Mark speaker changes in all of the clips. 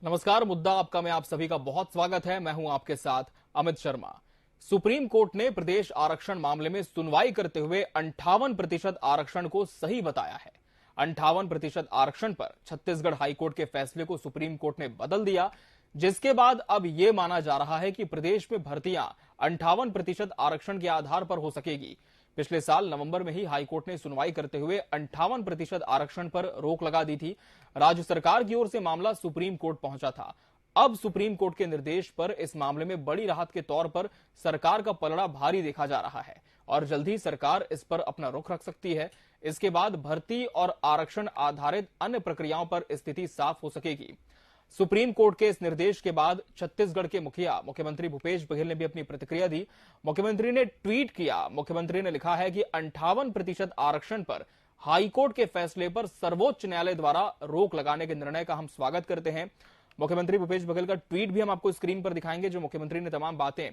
Speaker 1: नमस्कार। मुद्दा आपका में आप सभी का बहुत स्वागत है। मैं हूं आपके साथ अमित शर्मा। सुप्रीम कोर्ट ने प्रदेश आरक्षण मामले में सुनवाई करते हुए 58% आरक्षण को सही बताया है। 58% आरक्षण पर छत्तीसगढ़ हाईकोर्ट के फैसले को सुप्रीम कोर्ट ने बदल दिया, जिसके बाद अब यह माना जा रहा है कि प्रदेश में भर्तियां 58% आरक्षण के आधार पर हो सकेगी। पिछले साल नवंबर में ही हाईकोर्ट ने सुनवाई करते हुए 58% आरक्षण पर रोक लगा दी थी। राज्य सरकार की ओर से मामला सुप्रीम कोर्ट पहुंचा था। अब सुप्रीम कोर्ट के निर्देश पर इस मामले में बड़ी राहत के तौर पर सरकार का पलड़ा भारी देखा जा रहा है और जल्द ही सरकार इस पर अपना रुख रख सकती है। इसके बाद भर्ती और आरक्षण आधारित अन्य प्रक्रियाओं पर स्थिति साफ हो सकेगी। सुप्रीम कोर्ट के इस निर्देश के बाद छत्तीसगढ़ के मुखिया मुख्यमंत्री भूपेश बघेल ने भी अपनी प्रतिक्रिया दी। मुख्यमंत्री ने ट्वीट किया। मुख्यमंत्री ने लिखा है कि 58% आरक्षण पर हाईकोर्ट के फैसले पर सर्वोच्च न्यायालय द्वारा रोक लगाने के निर्णय का हम स्वागत करते हैं। मुख्यमंत्री भूपेश बघेल का ट्वीट भी हम आपको स्क्रीन पर दिखाएंगे, जो मुख्यमंत्री ने तमाम बातें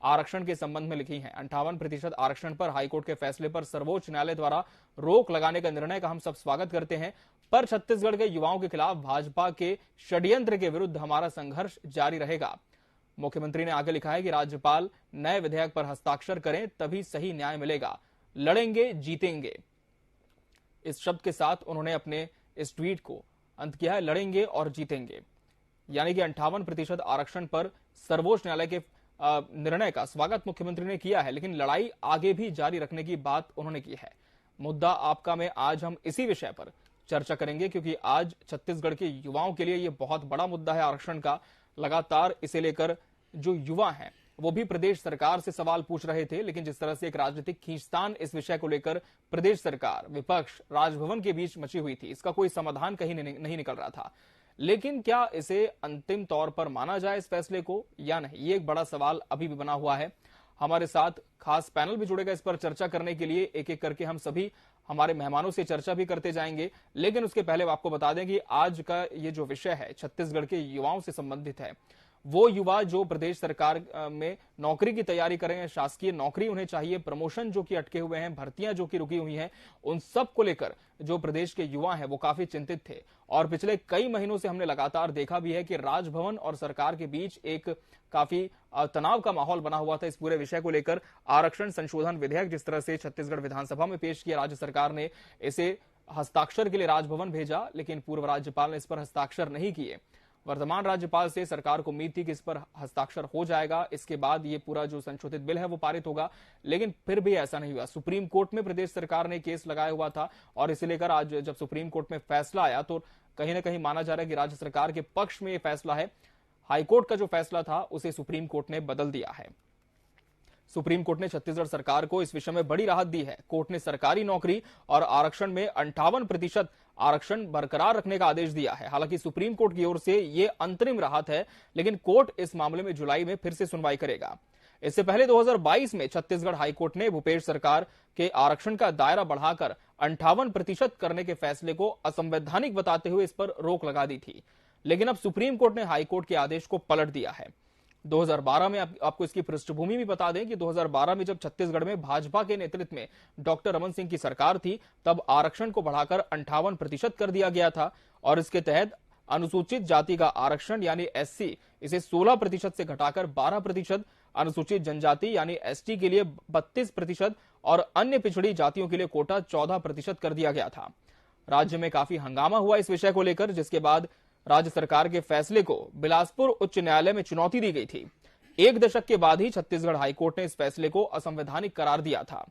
Speaker 1: आरक्षण के संबंध में लिखी हैं। 58% आरक्षण पर हाईकोर्ट के फैसले पर सर्वोच्च न्यायालय द्वारा रोक लगाने का निर्णय का हम सब स्वागत करते हैं, पर छत्तीसगढ़ के युवाओं के खिलाफ भाजपा के षड्यंत्र के विरुद्ध हमारा संघर्ष जारी रहेगा। मुख्यमंत्री ने आगे लिखा है कि राज्यपाल नए विधेयक पर हस्ताक्षर करें, तभी सही न्याय मिलेगा। लड़ेंगे, जीतेंगे। इस शब्द के साथ उन्होंने अपने इस ट्वीट को अंत किया है, लड़ेंगे और जीतेंगे। यानी कि 58% आरक्षण पर सर्वोच्च न्यायालय के निर्णय का स्वागत मुख्यमंत्री ने किया है, लेकिन लड़ाई आगे भी जारी रखने की बात उन्होंने की है। मुद्दा आपका में आज हम इसी विषय पर चर्चा करेंगे, क्योंकि आज छत्तीसगढ़ के युवाओं के लिए यह बहुत बड़ा मुद्दा है आरक्षण का। लगातार इसे लेकर जो युवा हैं वो भी प्रदेश सरकार से सवाल पूछ रहे थे, लेकिन जिस तरह से एक राजनीतिक खींचतान इस विषय को लेकर प्रदेश सरकार, विपक्ष, राजभवन के बीच मची हुई थी, इसका कोई समाधान कहीं नहीं निकल रहा था। लेकिन क्या इसे अंतिम तौर पर माना जाए इस फैसले को या नहीं, ये एक बड़ा सवाल अभी भी बना हुआ है। हमारे साथ खास पैनल भी जुड़ेगा इस पर चर्चा करने के लिए। एक एक करके हम सभी हमारे मेहमानों से चर्चा भी करते जाएंगे, लेकिन उसके पहले आपको बता दें कि आज का ये जो विषय है छत्तीसगढ़ के युवाओं से संबंधित है। वो युवा जो प्रदेश सरकार में नौकरी की तैयारी करें, शासकीय नौकरी उन्हें चाहिए, प्रमोशन जो कि अटके हुए हैं, भर्तियां जो कि रुकी हुई हैं, उन सब को लेकर जो प्रदेश के युवा हैं वो काफी चिंतित थे। और पिछले कई महीनों से हमने लगातार देखा भी है कि राजभवन और सरकार के बीच एक काफी तनाव का माहौल बना हुआ था इस पूरे विषय को लेकर। आरक्षण संशोधन विधेयक जिस तरह से छत्तीसगढ़ विधानसभा में पेश किया राज्य सरकार ने, इसे हस्ताक्षर के लिए राजभवन भेजा, लेकिन पूर्व राज्यपाल ने इस पर हस्ताक्षर नहीं किए। वर्तमान राज्यपाल से सरकार को उम्मीद थी कि इस पर हस्ताक्षर हो जाएगा, इसके बाद ये पूरा जो संशोधित बिल है वो पारित होगा, लेकिन फिर भी ऐसा नहीं हुआ। सुप्रीम कोर्ट में प्रदेश सरकार ने केस लगाया हुआ था और इसे लेकर आज जब सुप्रीम कोर्ट में फैसला आया तो कहीं ना कहीं माना जा रहा है कि राज्य सरकार के पक्ष में यह फैसला है। हाईकोर्ट का जो फैसला था उसे सुप्रीम कोर्ट ने बदल दिया है। सुप्रीम कोर्ट ने छत्तीसगढ़ सरकार को इस विषय में बड़ी राहत दी है। कोर्ट ने सरकारी नौकरी और आरक्षण में 58% आरक्षण बरकरार रखने का आदेश दिया है। हालांकि सुप्रीम कोर्ट की ओर से यह अंतरिम राहत है, लेकिन कोर्ट इस मामले में जुलाई में फिर से सुनवाई करेगा। इससे पहले 2022 में छत्तीसगढ़ हाईकोर्ट ने भूपेश सरकार के आरक्षण का दायरा बढ़ाकर 58% करने के फैसले को असंवैधानिक बताते हुए इस पर रोक लगा दी थी, लेकिन अब सुप्रीम कोर्ट ने हाईकोर्ट के आदेश को पलट दिया है। 2012 में आपको इसकी पृष्ठभूमि भी बता दें कि 2012 में जब छत्तीसगढ़ में भाजपा के नेतृत्व में डॉक्टर रमन सिंह की सरकार थी, तब आरक्षण को बढ़ाकर 58% कर दिया गया था और इसके तहत अनुसूचित जाति का आरक्षण यानी एससी, इसे 16% से घटाकर 12%, अनुसूचित जनजाति यानी एसटी के लिए 32% और अन्य पिछड़ी जातियों के लिए कोटा 14% कर दिया गया था। राज्य में काफी हंगामा हुआ इस विषय को लेकर, जिसके बाद राज्य सरकार के फैसले को बिलासपुर उच्च न्यायालय में चुनौती दी गई थी। एक दशक के बाद ही छत्तीसगढ़ हाईकोर्ट ने इस फैसले को असंवैधानिक करार दिया था।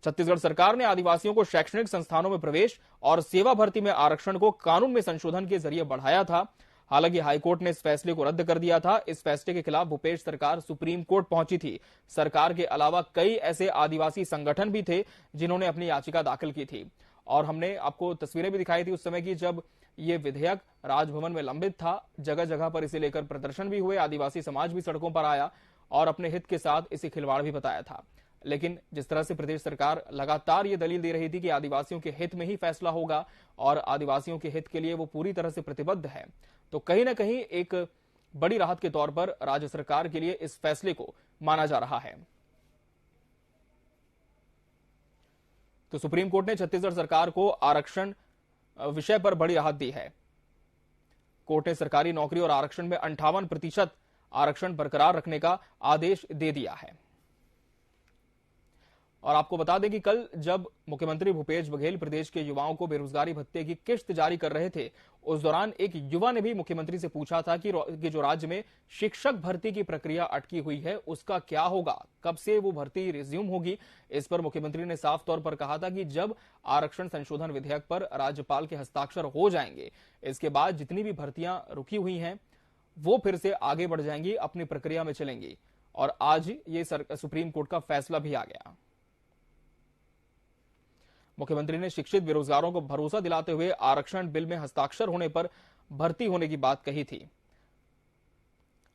Speaker 1: छत्तीसगढ़ सरकार ने आदिवासियों को शैक्षणिक संस्थानों में प्रवेश और सेवा भर्ती में आरक्षण को कानून में संशोधन के जरिए बढ़ाया था। हालांकि हाईकोर्ट ने इस फैसले को रद्द कर दिया था। इस फैसले के खिलाफ भूपेश सरकार सुप्रीम कोर्ट पहुंची थी। सरकार के अलावा कई ऐसे आदिवासी संगठन भी थे जिन्होंने अपनी याचिका दाखिल की थी और हमने आपको तस्वीरें भी दिखाई थी उस समय की जब ये विधेयक राजभवन में लंबित था। जगह जगह पर इसे लेकर प्रदर्शन भी हुए, आदिवासी समाज भी सड़कों पर आया और अपने हित के साथ इसे खिलवाड़ भी बताया था। लेकिन जिस तरह से प्रदेश सरकार लगातार ये दलील दे रही थी कि आदिवासियों के हित में ही फैसला होगा और आदिवासियों के हित के लिए वो पूरी तरह से प्रतिबद्ध है, तो कहीं ना कहीं एक बड़ी राहत के तौर पर राज्य सरकार के लिए इस फैसले को माना जा रहा है। तो सुप्रीम कोर्ट ने छत्तीसगढ़ सरकार को आरक्षण विषय पर बड़ी राहत दी है। कोर्ट ने सरकारी नौकरी और आरक्षण में 58% आरक्षण बरकरार रखने का आदेश दे दिया है। और आपको बता दें कि कल जब मुख्यमंत्री भूपेश बघेल प्रदेश के युवाओं को बेरोजगारी भत्ते की किश्त जारी कर रहे थे, उस दौरान एक युवा ने भी मुख्यमंत्री से पूछा था कि जो राज्य में शिक्षक भर्ती की प्रक्रिया अटकी हुई है उसका क्या होगा, कब से वो भर्ती रिज्यूम होगी। इस पर मुख्यमंत्री ने साफ तौर पर कहा था कि जब आरक्षण संशोधन विधेयक पर राज्यपाल के हस्ताक्षर हो जाएंगे, इसके बाद जितनी भी भर्तियां रुकी हुई हैं वो फिर से आगे बढ़ जाएंगी, अपनी प्रक्रिया में चलेंगी। और आज ये सुप्रीम कोर्ट का फैसला भी आ गया। मुख्यमंत्री ने शिक्षित बेरोजगारों को भरोसा दिलाते हुए आरक्षण बिल में हस्ताक्षर होने पर भर्ती होने की बात कही थी।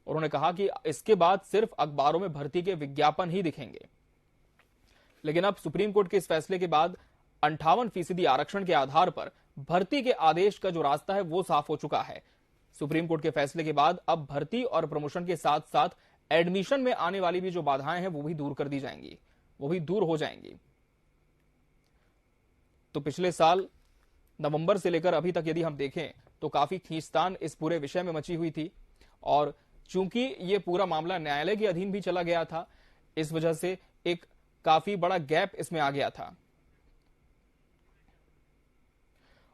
Speaker 1: उन्होंने कहा कि इसके बाद सिर्फ अखबारों में भर्ती के विज्ञापन ही दिखेंगे। लेकिन अब सुप्रीम कोर्ट के इस फैसले के बाद 58% आरक्षण के आधार पर भर्ती के आदेश का जो रास्ता है वो साफ हो चुका है। सुप्रीम कोर्ट के फैसले के बाद अब भर्ती और प्रमोशन के साथ साथ एडमिशन में आने वाली भी जो बाधाएं हैं वो भी दूर कर दी जाएंगी, वो भी दूर हो जाएंगी। तो पिछले साल नवंबर से लेकर अभी तक यदि हम देखें तो काफी खींचतान इस पूरे विषय में मची हुई थी, और चूंकि ये पूरा मामला न्यायालय के अधीन भी चला गया था, इस वजह से एक काफी बड़ा गैप इसमें आ गया था।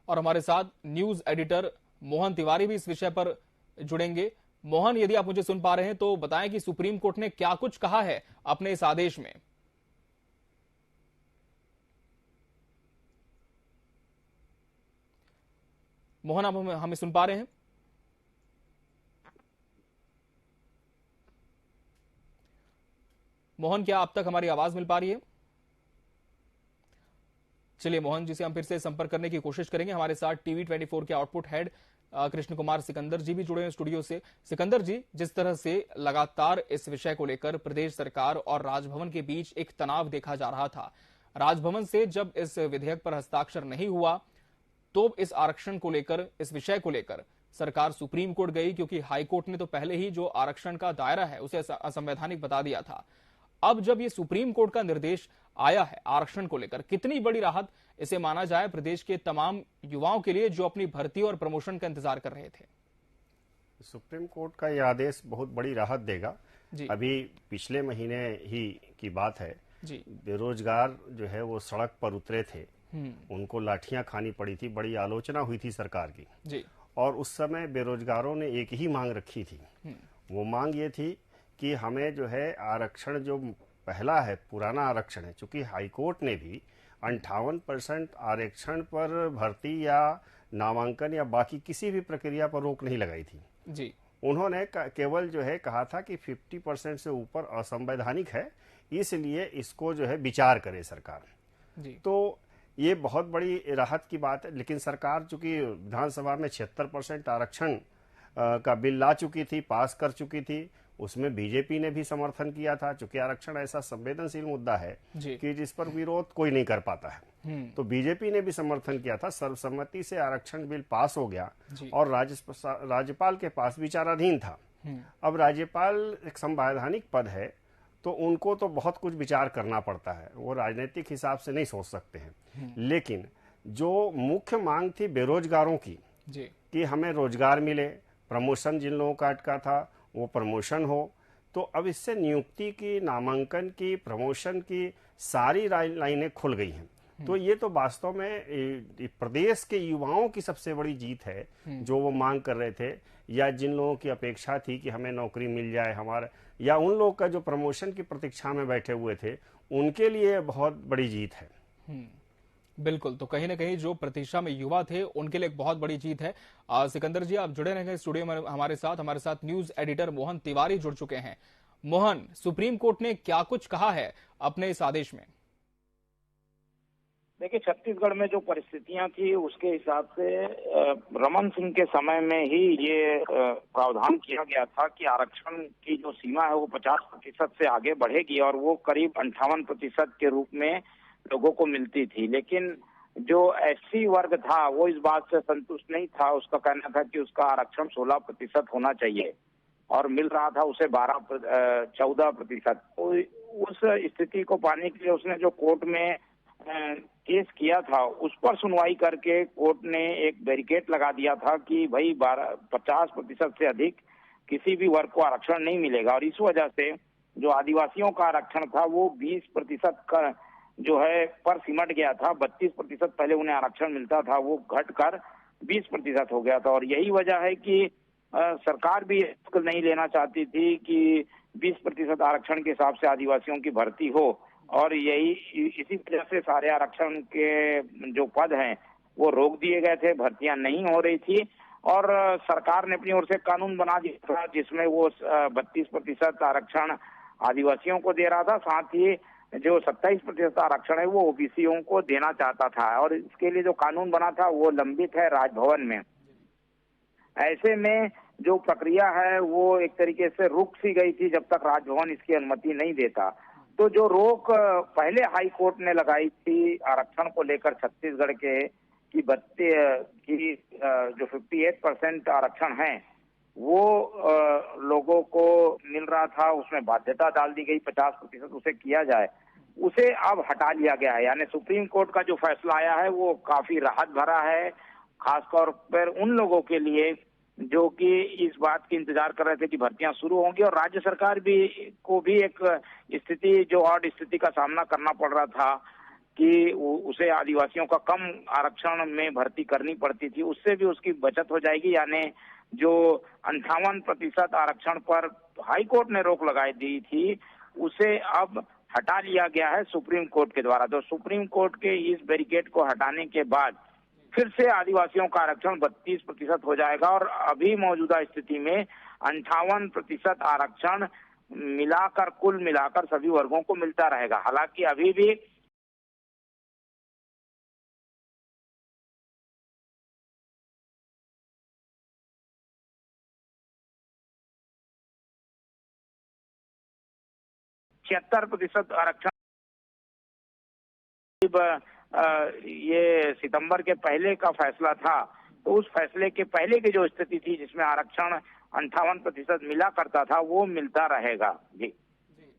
Speaker 1: और हमारे साथ न्यूज एडिटर मोहन तिवारी भी इस विषय पर जुड़ेंगे। मोहन, यदि आप मुझे सुन पा रहे हैं तो बताएं कि सुप्रीम कोर्ट ने क्या कुछ कहा है अपने इस आदेश में। मोहन, आप हमें सुन पा रहे हैं? मोहन, क्या आप तक हमारी आवाज मिल पा रही है? चलिए मोहन जी से हम फिर से संपर्क करने की कोशिश करेंगे। हमारे साथ टीवी 24 के आउटपुट हेड कृष्ण कुमार सिकंदर जी भी जुड़े हैं स्टूडियो से। सिकंदर जी, जिस तरह से लगातार इस विषय को लेकर प्रदेश सरकार और राजभवन के बीच एक तनाव देखा जा रहा था, राजभवन से जब इस विधेयक पर हस्ताक्षर नहीं हुआ तो इस आरक्षण को लेकर, इस विषय को लेकर सरकार सुप्रीम कोर्ट गई, क्योंकि हाईकोर्ट ने तो पहले ही जो आरक्षण का दायरा है उसे असंवैधानिक बता दिया था। अब जब ये सुप्रीम कोर्ट का निर्देश आया है आरक्षण को लेकर, कितनी बड़ी राहत इसे माना जाए प्रदेश के तमाम युवाओं के लिए जो अपनी भर्ती और प्रमोशन का इंतजार कर रहे थे?
Speaker 2: सुप्रीम कोर्ट का यह आदेश बहुत बड़ी राहत देगा। अभी पिछले महीने ही की बात है जी। बेरोजगार जो है वो सड़क पर उतरे थे, उनको लाठियां खानी पड़ी थी, बड़ी आलोचना हुई थी सरकार की जी। और उस समय बेरोजगारों ने एक ही मांग रखी थी। वो मांग ये थी कि हमें जो है आरक्षण जो पहला है, पुराना आरक्षण है, चूंकि हाईकोर्ट ने भी 58% आरक्षण पर भर्ती या नामांकन या बाकी किसी भी प्रक्रिया पर रोक नहीं लगाई थी जी। उन्होंने केवल जो है कहा था कि 50% से ऊपर असंवैधानिक है, इसलिए इसको जो है विचार करे सरकार जी। तो ये बहुत बड़ी राहत की बात है। लेकिन सरकार चूंकि विधानसभा में 76% आरक्षण का बिल ला चुकी थी, पास कर चुकी थी, उसमें बीजेपी ने भी समर्थन किया था। चूंकि आरक्षण ऐसा संवेदनशील मुद्दा है कि जिस पर विरोध कोई नहीं कर पाता है, तो बीजेपी ने भी समर्थन किया था। सर्वसम्मति से आरक्षण बिल पास हो गया और राज्यपाल के पास विचाराधीन था। अब राज्यपाल एक संवैधानिक पद है, तो उनको तो बहुत कुछ विचार करना पड़ता है, वो राजनीतिक हिसाब से नहीं सोच सकते हैं। लेकिन जो मुख्य मांग थी बेरोजगारों की कि हमें रोजगार मिले, प्रमोशन जिन लोगों का अटका था वो प्रमोशन हो, तो अब इससे नियुक्ति की, नामांकन की, प्रमोशन की सारी लाइनें खुल गई हैं। तो ये तो वास्तव में प्रदेश के युवाओं की सबसे बड़ी जीत है, जो वो मांग कर रहे थे, या जिन लोगों की अपेक्षा थी कि हमें नौकरी मिल जाए हमारा, या उन लोगों का जो प्रमोशन की प्रतीक्षा में बैठे हुए थे, उनके लिए बहुत बड़ी जीत है।
Speaker 1: बिल्कुल, तो कहीं ना कहीं जो प्रतीक्षा में युवा थे उनके लिए एक बहुत बड़ी जीत है। सिकंदर जी, आप जुड़े रहेंगे स्टूडियो में हमारे साथ न्यूज एडिटर मोहन तिवारी जुड़ चुके हैं। मोहन, सुप्रीम कोर्ट ने क्या कुछ कहा है अपने इस आदेश में?
Speaker 3: देखिए, छत्तीसगढ़ में जो परिस्थितियां थी उसके हिसाब से रमन सिंह के समय में ही ये प्रावधान किया गया था कि आरक्षण की जो सीमा है वो 50% से आगे बढ़ेगी और वो करीब 58% के रूप में लोगों को मिलती थी। लेकिन जो एससी वर्ग था वो इस बात से संतुष्ट नहीं था। उसका कहना था कि उसका आरक्षण 16% होना चाहिए और मिल रहा था उसे 14%। उस स्थिति को पाने के लिए उसने जो कोर्ट में केस किया था उस पर सुनवाई करके कोर्ट ने एक बैरिकेड लगा दिया था कि भाई 50% से अधिक किसी भी वर्ग को आरक्षण नहीं मिलेगा, और इस वजह से जो आदिवासियों का आरक्षण था वो 20% का जो है पर सिमट गया था। 32% पहले उन्हें आरक्षण मिलता था, वो घटकर 20% हो गया था। और यही वजह है कि सरकार भी नहीं लेना चाहती थी कि 20% आरक्षण के हिसाब से आदिवासियों की भर्ती हो, और यही इसी वजह से सारे आरक्षण के जो पद हैं वो रोक दिए गए थे, भर्तियां नहीं हो रही थी। और सरकार ने अपनी ओर से कानून बना दिया था जिसमें वो 32% आरक्षण आदिवासियों को दे रहा था, साथ ही जो 27% आरक्षण है वो ओबीसीओं को देना चाहता था, और इसके लिए जो कानून बना था वो लंबित है राजभवन में। ऐसे में जो प्रक्रिया है वो एक तरीके से रुक सी गई थी जब तक राजभवन इसकी अनुमति नहीं देता। तो जो रोक पहले हाई कोर्ट ने लगाई थी आरक्षण को लेकर छत्तीसगढ़ के कि जो 58% आरक्षण है वो लोगों को मिल रहा था, उसमें बाध्यता डाल दी गई 50% उसे किया जाए, उसे अब हटा लिया गया है। यानी सुप्रीम कोर्ट का जो फैसला आया है वो काफी राहत भरा है, खासतौर पर उन लोगों के लिए जो कि इस बात की इंतजार कर रहे थे कि भर्तियां शुरू होंगी, और राज्य सरकार को भी एक स्थिति जो ऑड स्थिति का सामना करना पड़ रहा था कि उसे आदिवासियों का कम आरक्षण में भर्ती करनी पड़ती थी, उससे भी उसकी बचत हो जाएगी। यानी जो 58% आरक्षण पर हाई कोर्ट ने रोक लगाई दी थी उसे अब हटा लिया गया है सुप्रीम कोर्ट के द्वारा। तो सुप्रीम कोर्ट के इस बैरिकेड को हटाने के बाद फिर से आदिवासियों का आरक्षण 32% हो जाएगा, और अभी मौजूदा स्थिति में 58% आरक्षण मिलाकर कुल मिलाकर सभी वर्गों को मिलता रहेगा। हालांकि अभी भी %76 आरक्षण ये सितंबर के पहले का फैसला था, तो उस फैसले के पहले की जो स्थिति थी जिसमें आरक्षण 58% मिला करता था वो मिलता रहेगा। जी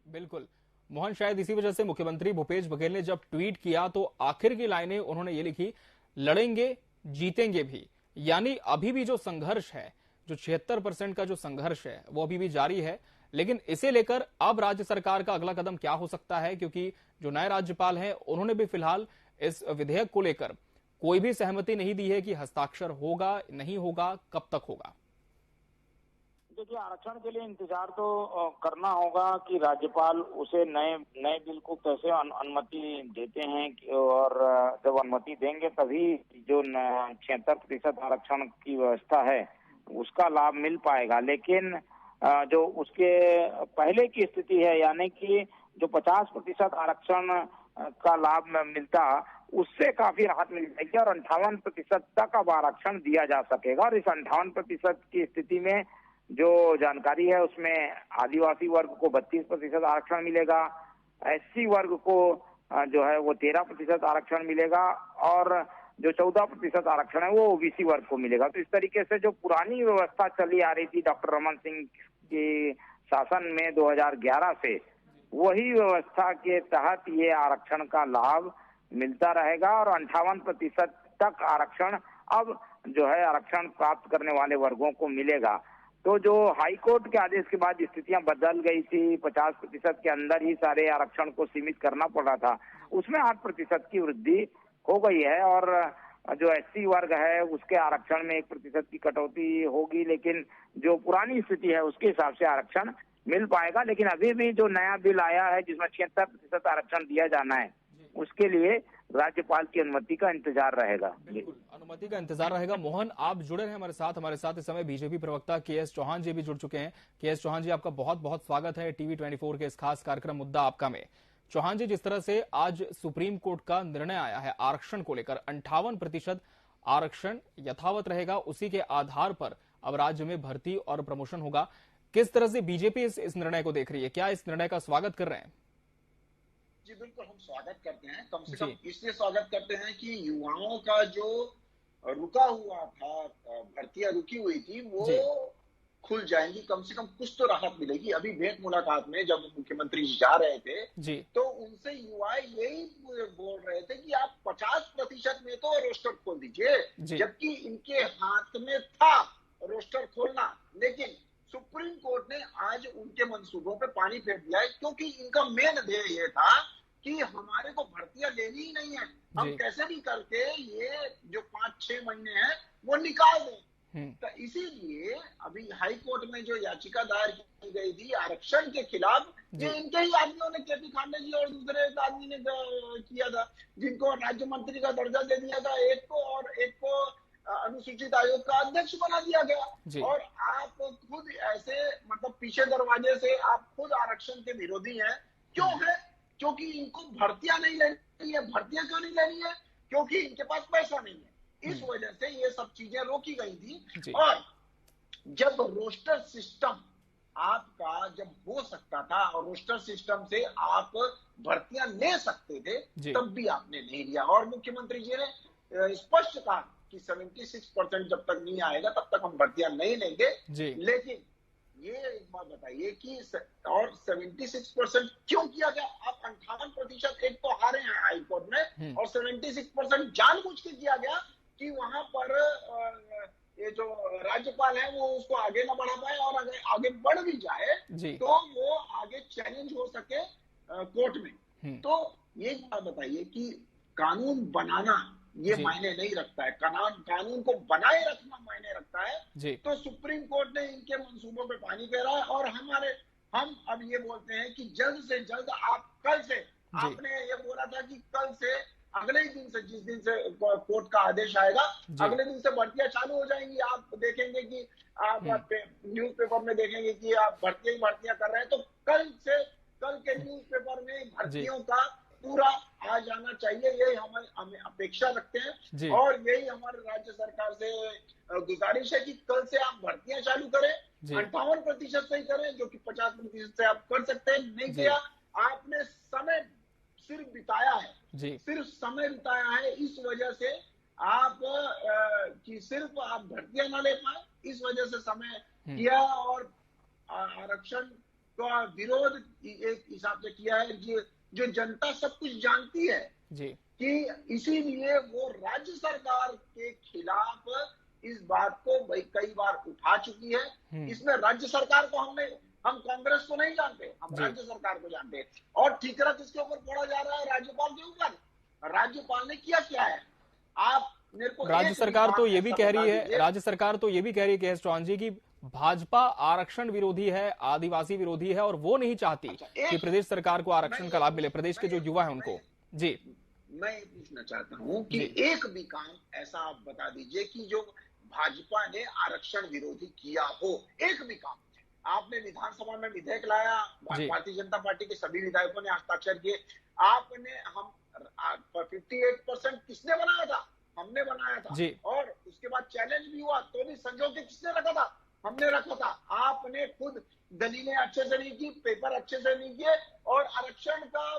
Speaker 1: बिल्कुल मोहन, शायद इसी वजह से मुख्यमंत्री भूपेश बघेल ने जब ट्वीट किया तो आखिर की लाइनें उन्होंने ये लिखी, लड़ेंगे जीतेंगे भी। यानी अभी भी जो संघर्ष है, जो 76% का जो संघर्ष है वो अभी भी जारी है, लेकिन इसे लेकर अब राज्य सरकार का अगला कदम क्या हो सकता है, क्योंकि जो नए राज्यपाल हैं उन्होंने भी फिलहाल इस विधेयक को लेकर कोई भी सहमति नहीं दी है कि हस्ताक्षर होगा नहीं होगा, कब तक होगा।
Speaker 3: देखिए, आरक्षण के लिए इंतजार तो करना होगा कि राज्यपाल उसे नए बिल को कैसे अनुमति देते हैं, और जब अनुमति देंगे तभी जो 76% आरक्षण की व्यवस्था है उसका लाभ मिल पाएगा। लेकिन जो उसके पहले की स्थिति है, यानी कि जो 50% आरक्षण का लाभ मिलता उससे काफी राहत मिल जाएगी, और 58% तक अब आरक्षण दिया जा सकेगा। और इस 58% की स्थिति में जो जानकारी है उसमें आदिवासी वर्ग को 32% आरक्षण मिलेगा, एससी वर्ग को जो है वो 13% आरक्षण मिलेगा, और जो 14% आरक्षण है वो ओबीसी वर्ग को मिलेगा। तो इस तरीके से जो पुरानी व्यवस्था चली आ रही थी डॉक्टर रमन सिंह के शासन में 2011 से, वही व्यवस्था के तहत ये आरक्षण का लाभ मिलता रहेगा, और 58% तक आरक्षण अब जो है आरक्षण प्राप्त करने वाले वर्गों को मिलेगा। तो जो हाई कोर्ट के आदेश के बाद स्थितियां बदल गई थी, 50% के अंदर ही सारे आरक्षण को सीमित करना पड़ रहा था, उसमें 8% की वृद्धि हो गई है, और जो एससी वर्ग है उसके आरक्षण में 1% की कटौती होगी, लेकिन जो पुरानी स्थिति है उसके हिसाब से आरक्षण मिल पाएगा। लेकिन अभी भी जो नया बिल आया है जिसमें 76% आरक्षण दिया जाना है, उसके लिए राज्यपाल की अनुमति का इंतजार रहेगा।
Speaker 1: बिल्कुल अनुमति का इंतजार रहेगा। मोहन, आप जुड़े हैं हमारे साथ इस समय बीजेपी प्रवक्ता केएस चौहान जी भी जुड़ चुके हैं। केएस चौहान जी, आपका बहुत बहुत स्वागत है टीवी 24 के इस खास कार्यक्रम मुद्दा आपका में। चौहान जी, जिस तरह से आज सुप्रीम कोर्ट का निर्णय आया है आरक्षण को लेकर, 58% आरक्षण यथावत रहेगा, उसी के आधार पर अब राज्य में भर्ती और प्रमोशन होगा। किस तरह से बीजेपी इस निर्णय को देख रही है, क्या इस निर्णय का स्वागत कर रहे हैं?
Speaker 4: जी बिल्कुल, हम स्वागत करते हैं। कम से कम इसलिए स्वागत करते हैं कि युवाओं का जो रुका हुआ था, भर्तियां रुकी हुई थी, वो खुल जाएंगी, कम से कम कुछ तो राहत मिलेगी। अभी भेंट मुलाकात में जब मुख्यमंत्री जी जा रहे थे
Speaker 1: जी,
Speaker 4: तो उनसे युवा यही बोल रहे थे कि आप 50% में तो रोस्टर खोल दीजिए, जबकि इनके हाथ में था रोस्टर खोलना। लेकिन सुप्रीम कोर्ट ने आज उनके मंसूबों पे पानी फेर दिया है, क्योंकि इनका मेन ध्येय ये था कि हमारे को भर्तियां लेनी ही नहीं है, हम कैसे भी करके ये जो 5-6 महीने हैं वो निकाल दें। तो इसीलिए अभी हाई कोर्ट में जो याचिका दायर की गई थी आरक्षण के खिलाफ, ये इनके ही आदमियों ने, केपी खांडे जी और दूसरे एक आदमी ने किया था, जिनको राज्य मंत्री का दर्जा दे दिया था एक को, और एक को अनुसूचित आयोग का अध्यक्ष बना दिया गया। और आप खुद ऐसे मतलब पीछे दरवाजे से आप खुद आरक्षण के विरोधी हैं। क्यों है? क्योंकि इनको भर्तियां नहीं लेनी है। भर्तियां क्यों नहीं लेनी है? क्योंकि इनके पास पैसा नहीं है। इस वजह से ये सब चीजें रोकी गई थी। और जब रोस्टर सिस्टम आपका जब हो सकता था और रोस्टर सिस्टम से आप भर्तियां ले सकते थे, तब भी आपने नहीं लिया। और मुख्यमंत्री जी ने स्पष्ट कहा कि 76% जब तक नहीं आएगा तब तक हम भर्तियां नहीं लेंगे। लेकिन ये एक बात बताइए कि और 76% क्यों किया गया? आप 58% एक तो हारे हैं हाई कोर्ट में, और 76% जानबूझ के किया गया कि वहां पर ये जो राज्यपाल है वो उसको आगे ना बढ़ा पाए, और अगर आगे बढ़ भी जाए तो वो आगे चैलेंज हो सके कोर्ट में। तो ये बात बताइए कि कानून बनाना ये मायने नहीं रखता है, कानून को बनाए रखना मायने रखता है। तो सुप्रीम कोर्ट ने इनके मंसूबों पे पानी फेरा है। और हम अब ये बोलते हैं कि जल्द से जल्द आप कल से, आपने ये बोला था कि कल से अगले ही दिन से, जिस दिन से कोर्ट का आदेश आएगा अगले दिन से भर्तियां चालू हो जाएंगी। आप देखेंगे कि आप न्यूज़पेपर में देखेंगे कि आप भर्तियां कर रहे हैं। तो कल के न्यूज़पेपर में भर्तियों का पूरा आ जाना चाहिए, यही हमें अपेक्षा रखते हैं। और यही हमारे राज्य सरकार से गुजारिश है कि कल से आप भर्तियां चालू करें, 58% से ही करें, जो कि 50% से आप कर सकते हैं। नहीं किया, आपने समय सिर्फ बिताया है, सिर्फ समय बिताया है। इस वजह से आप कि सिर्फ आप भर्तियां ना ले पाए, इस वजह से समय किया। और आरक्षण का विरोध एक हिसाब से किया है जो जनता सब कुछ जानती है कि इसीलिए वो राज्य सरकार के खिलाफ इस बात को कई बार उठा चुकी है। इसमें राज्य सरकार को हम कांग्रेस को नहीं जानते, हम राज्य सरकार को जानते हैं। और ठीकरा किसके ऊपर फोड़ा जा रहा है? राज्यपाल के ऊपर। राज्यपाल ने किया क्या है? आप मेरे को
Speaker 1: राज्य सरकार तो ये भी कह रही है, राज्य सरकार तो ये भी कह रही है के एस चौहान जी की भाजपा आरक्षण विरोधी है, आदिवासी विरोधी है, और वो नहीं चाहती कि प्रदेश सरकार को आरक्षण का लाभ मिले, प्रदेश के जो युवा है उनको। जी,
Speaker 4: मैं ये पूछना चाहता हूं कि एक भी काम ऐसा आप बता दीजिए कि जो भाजपा ने आरक्षण विरोधी किया हो। एक भी काम। आपने विधानसभा में विधेयक लाया, भारतीय जनता पार्टी के सभी विधायकों ने हस्ताक्षर किए। आपने 58% किसने बनाया था? हमने बनाया था। और उसके बाद चैलेंज भी हुआ तो भी संजो के किसने रखा था? हमने रखा था। आपने खुद दलीलें अच्छे से नहीं की, पेपर अच्छे से नहीं किए, और आरक्षण का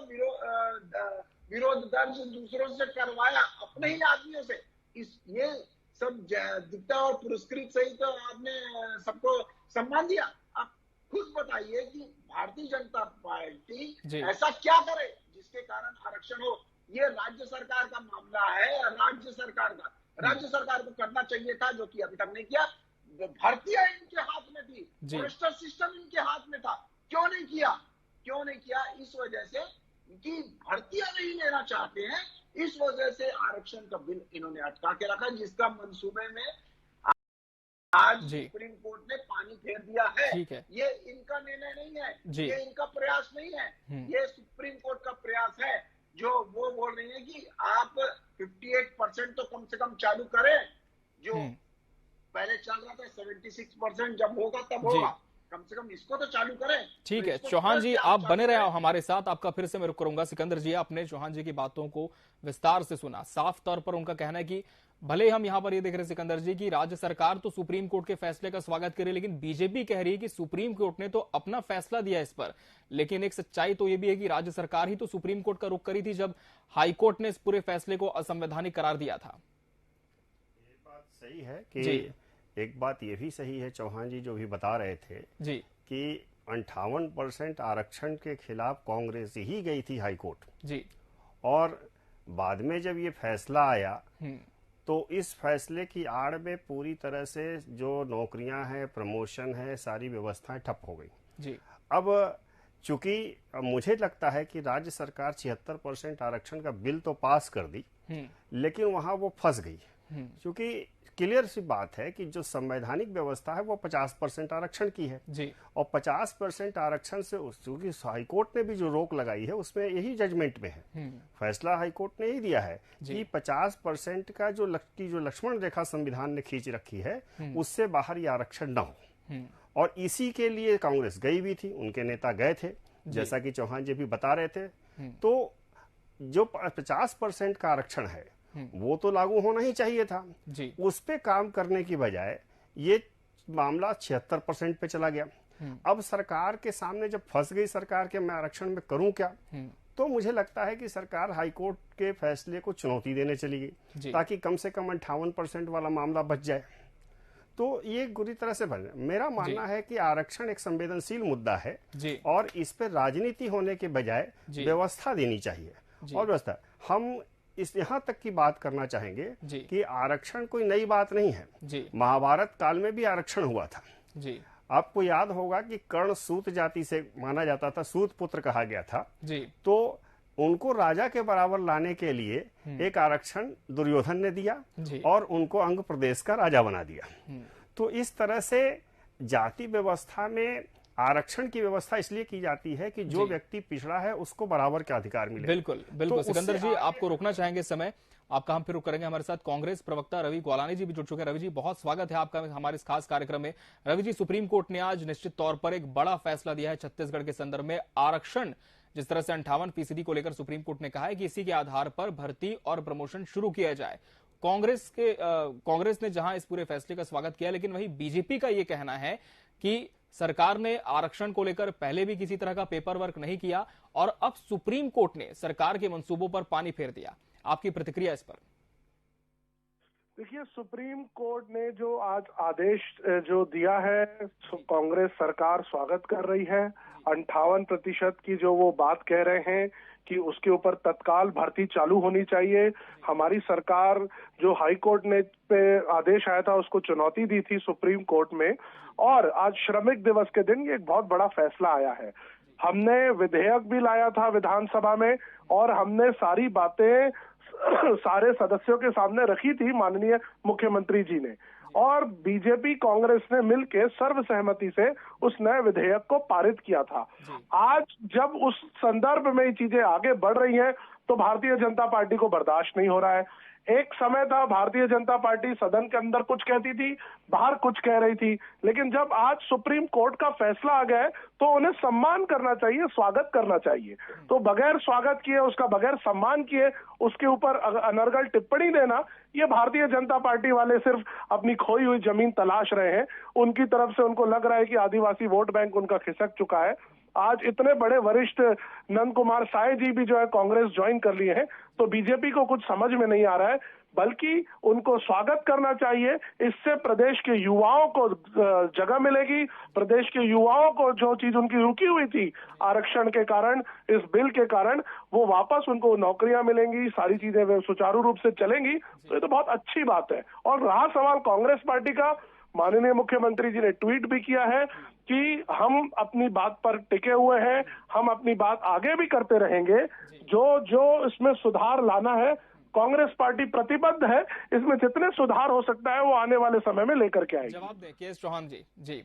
Speaker 4: विरोध दर्ज दूसरों से करवाया, अपने ही आदमियों से। ये सब दिखता और पुरस्कृत सही तो आपने सबको सम्मान दिया। आप खुद बताइए कि भारतीय जनता पार्टी ऐसा क्या करे जिसके कारण आरक्षण हो? ये राज्य सरकार का मामला है, राज्य सरकार को करना चाहिए था, जो कि अभी तक नहीं किया। भर्तियां इनके हाथ में थी, रोस्टर सिस्टम इनके हाथ में था, क्यों नहीं किया? इस वजह से कि भर्तियां नहीं लेना चाहते हैं, इस वजह से आरक्षण का बिल इन्होंने अटका के रखा, जिसका मंसूबे में आज सुप्रीम कोर्ट ने पानी फेर दिया है। ये इनका निर्णय नहीं है, ये इनका प्रयास नहीं है, ये सुप्रीम कोर्ट का प्रयास है। जो वो बोल रही है कि आप 58% तो कम से कम चालू करें, जो पहले चल रहा था 76%, जब होगा तब होगा, कम से कम इसको तो चालू करें।
Speaker 1: ठीक है चौहान जी, आप बने रहे हमारे साथ, आपका फिर से मैं रुक करूंगा। सिकंदर जी, आपने चौहान जी की बातों को विस्तार से सुना। साफ तौर पर उनका कहना है कि भले हम यहां पर ये देख रहे सिकंदर जी की राज्य सरकार तो सुप्रीम कोर्ट के फैसले का स्वागत करे, लेकिन बीजेपी कह रही है कि सुप्रीम कोर्ट ने तो अपना फैसला दिया इस पर। लेकिन एक सच्चाई तो ये भी है कि राज्य सरकार ही तो सुप्रीम कोर्ट का रुख करी थी जब हाईकोर्ट ने इस पूरे फैसले को असंवैधानिक करार दिया था।
Speaker 2: ये बात सही है कि एक बात ये भी सही है, चौहान जी जो भी बता रहे थे
Speaker 1: जी
Speaker 2: कि 58% आरक्षण के खिलाफ कांग्रेस ही गई थी हाईकोर्ट
Speaker 1: जी,
Speaker 2: और बाद में जब ये फैसला आया तो इस फैसले की आड़ में पूरी तरह से जो नौकरियां हैं, प्रमोशन है, सारी व्यवस्थाएं ठप हो गई
Speaker 1: जी।
Speaker 2: अब चूंकि मुझे लगता है कि राज्य सरकार 76% आरक्षण का बिल तो पास कर दी, लेकिन वहां वो फंस गई, क्योंकि क्लियर सी बात है कि जो संवैधानिक व्यवस्था है वो 50% आरक्षण की है
Speaker 1: जी।
Speaker 2: और 50% आरक्षण से क्योंकि हाईकोर्ट ने भी जो रोक लगाई है उसमें यही जजमेंट में है, फैसला हाईकोर्ट ने ही दिया है कि 50% का जो लक्ष्मण रेखा संविधान ने खींच रखी है उससे बाहर ये आरक्षण न हो, और इसी के लिए कांग्रेस गई भी थी, उनके नेता गए थे, जैसा कि चौहान जी भी बता रहे थे। तो जो 50% का आरक्षण है वो तो लागू होना ही चाहिए था
Speaker 1: जी।
Speaker 2: उस पे काम करने की बजाय ये मामला 76% पे चला गया। अब सरकार के सामने जब फंस गई सरकार के मैं आरक्षण में करूं क्या, तो मुझे लगता है कि सरकार हाईकोर्ट के फैसले को चुनौती देने चली गई ताकि कम से कम 58% वाला मामला बच जाए। तो ये बुरी तरह से मेरा मानना है कि आरक्षण एक संवेदनशील मुद्दा है और इस पे राजनीति होने के बजाय व्यवस्था देनी चाहिए। और व्यवस्था हम इस यहाँ तक की बात करना चाहेंगे कि आरक्षण कोई नई बात नहीं है, महाभारत काल में भी आरक्षण हुआ था जी। आपको याद होगा कि कर्ण सूत जाति से माना जाता था, सूत पुत्र कहा गया था जी। तो उनको राजा के बराबर लाने के लिए एक आरक्षण दुर्योधन ने दिया और उनको अंग प्रदेश का राजा बना दिया। तो इस तरह से जाति व्यवस्था में आरक्षण की व्यवस्था इसलिए की जाती है कि जो व्यक्ति पिछड़ा है उसको बराबर के अधिकार मिले।
Speaker 1: बिल्कुल बिल्कुल। तो सिकंदर जी आपको रोकना चाहेंगे समय, आपका हम फिर रुक करेंगे। हमारे साथ कांग्रेस प्रवक्ता रवि ग्वालानी जी भी जुड़ चुके हैं। रवि जी बहुत स्वागत है आपका हमारे इस खास कार्यक्रम में। रवि जी, सुप्रीम कोर्ट ने आज निश्चित तौर पर एक बड़ा फैसला दिया है छत्तीसगढ़ के संदर्भ में। आरक्षण जिस तरह से 58% को लेकर सुप्रीम कोर्ट ने कहा है कि इसी के आधार पर भर्ती और प्रमोशन शुरू किया जाए। कांग्रेस ने जहां इस पूरे फैसले का स्वागत किया, लेकिन वहीं बीजेपी का यह कहना है कि सरकार ने आरक्षण को लेकर पहले भी किसी तरह का पेपर वर्क नहीं किया और अब सुप्रीम कोर्ट ने सरकार के मंसूबों पर पानी फेर दिया। आपकी प्रतिक्रिया इस पर?
Speaker 5: देखिए, सुप्रीम कोर्ट ने जो आज आदेश जो दिया है, कांग्रेस सरकार स्वागत कर रही है। 58% की जो वो बात कह रहे हैं कि उसके ऊपर तत्काल भर्ती चालू होनी चाहिए। हमारी सरकार जो हाई कोर्ट ने पे आदेश आया था उसको चुनौती दी थी सुप्रीम कोर्ट में, और आज श्रमिक दिवस के दिन ये एक बहुत बड़ा फैसला आया है। हमने विधेयक भी लाया था विधानसभा में और हमने सारी बातें सारे सदस्यों के सामने रखी थी माननीय मुख्यमंत्री जी ने, और बीजेपी कांग्रेस ने मिलकर सर्वसहमति से उस नए विधेयक को पारित किया था। आज जब उस संदर्भ में ये चीजें आगे बढ़ रही हैं तो भारतीय जनता पार्टी को बर्दाश्त नहीं हो रहा है। एक समय था भारतीय जनता पार्टी सदन के अंदर कुछ कहती थी, बाहर कुछ कह रही थी, लेकिन जब आज सुप्रीम कोर्ट का फैसला आ गया है तो उन्हें सम्मान करना चाहिए, स्वागत करना चाहिए। तो बगैर स्वागत किए, उसका बगैर सम्मान किए उसके ऊपर अनर्गल टिप्पणी देना, ये भारतीय जनता पार्टी वाले सिर्फ अपनी खोई हुई जमीन तलाश रहे हैं। उनकी तरफ से उनको लग रहा है कि आदिवासी वोट बैंक उनका खिसक चुका है। आज इतने बड़े वरिष्ठ नंद कुमार साय जी भी जो है कांग्रेस ज्वाइन कर लिए हैं, तो बीजेपी को कुछ समझ में नहीं आ रहा है, बल्कि उनको स्वागत करना चाहिए। इससे प्रदेश के युवाओं को जगह मिलेगी, प्रदेश के युवाओं को जो चीज उनकी रुकी हुई थी आरक्षण के कारण, इस बिल के कारण, वो वापस उनको नौकरियां मिलेंगी, सारी चीजें वे सुचारू रूप से चलेंगी। तो ये तो बहुत अच्छी बात है। और रहा सवाल कांग्रेस पार्टी का, माननीय मुख्यमंत्री जी ने ट्वीट भी किया है कि हम अपनी बात पर टिके हुए हैं, हम अपनी बात आगे भी करते रहेंगे। जो इसमें सुधार लाना है, कांग्रेस पार्टी प्रतिबद्ध है, इसमें जितने सुधार हो सकता है वो आने वाले समय में लेकर के आएगी।
Speaker 1: जवाब दें के एस चौहान जी। जी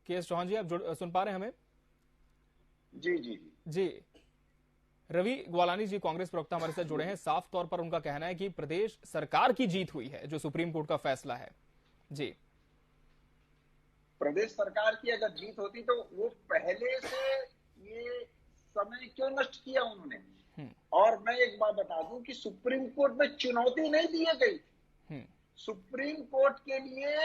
Speaker 1: के एस चौहान जी, आप सुन पा रहे हैं हमें?
Speaker 4: जी जी
Speaker 1: जी। रवि ग्वालानी जी कांग्रेस प्रवक्ता हमारे साथ जुड़े हैं। साफ तौर पर उनका कहना है कि प्रदेश सरकार की जीत हुई है जो सुप्रीम कोर्ट का फैसला है। जी,
Speaker 4: प्रदेश सरकार की अगर जीत होती तो वो पहले से ये समय क्यों नष्ट किया उन्होंने। और मैं एक बात बता दूं कि सुप्रीम कोर्ट में चुनौती नहीं दी गई, सुप्रीम कोर्ट के लिए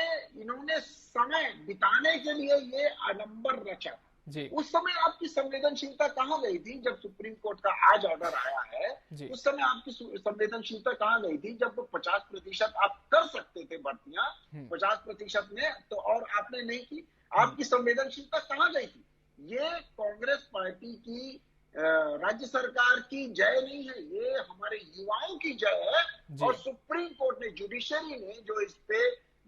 Speaker 4: इन्होंने समय बिताने के लिए ये आडंबर रचा। उस समय आपकी संवेदनशीलता कहाँ गई थी जब सुप्रीम कोर्ट का आज ऑर्डर आया है? उस समय आपकी संवेदनशीलता कहाँ गई थी जब 50% आप कर सकते थे भर्तियां 50% में, तो और आपने नहीं की? आपकी संवेदनशीलता कहाँ गई थी? ये कांग्रेस पार्टी की राज्य सरकार की जय नहीं है, ये हमारे युवाओं की जय है। और सुप्रीम कोर्ट ने, जुडिशरी ने जो इस पे